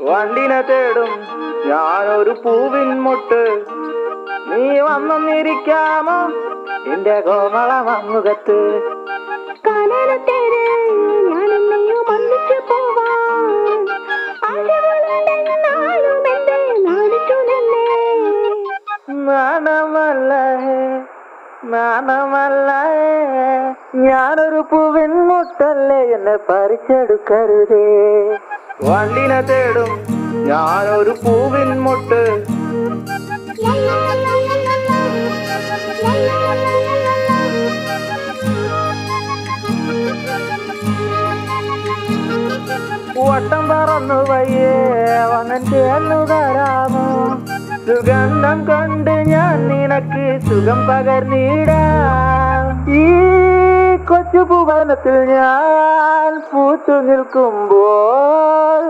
വണ്ടിനെ തേടും ഞാനൊരു പൂവിൻ മുട്ട്. നീ വന്നിരിക്കാമോ എന്റെ കോമള മമ്മുഖത്ത്? നാണമല്ല ഞാനൊരു പൂവിൻ മുട്ടല്ലേ, എന്നെ പറിച്ചെടുക്കരുതേ. വണ്ടിനെ തേടും ഞാനൊരു പൂവിൻ മുട്ട്. വട്ടം പറന്നു വയ്യേ വന്നൻ ചേർന്നു തരാമോ? സുഗന്ധം കൊണ്ട് ഞാൻ നിനക്ക് സുഖം പകർന്നിടാം. ഈ കൊച്ചു ഭുവനത്തിൽ ഞാൻ പൂത്തു നിൽക്കുമ്പോൾ